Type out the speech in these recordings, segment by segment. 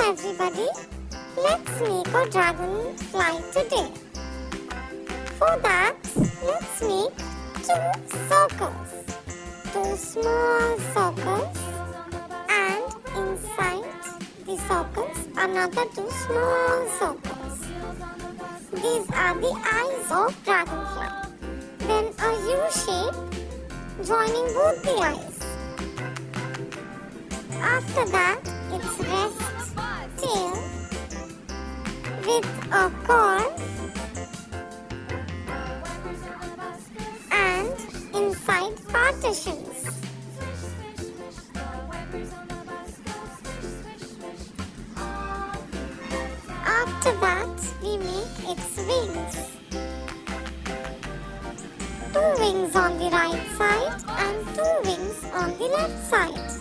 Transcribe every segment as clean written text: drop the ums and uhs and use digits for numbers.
everybody, let's make a dragonfly today. For that, let's make two circles, two small circles, and inside the circles another two small circles. These are the eyes of dragonfly. Then a U shape joining both the eyes. After that, its rest tail with a curve and inside partitions. After that, we make its wings. Two wings on the right side and two wings on the left side.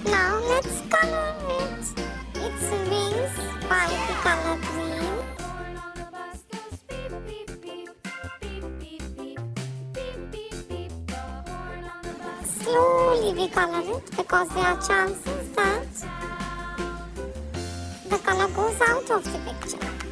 Now let's color it. Its wings by the color green. Slowly we color it because there are chances that the color goes out of the picture.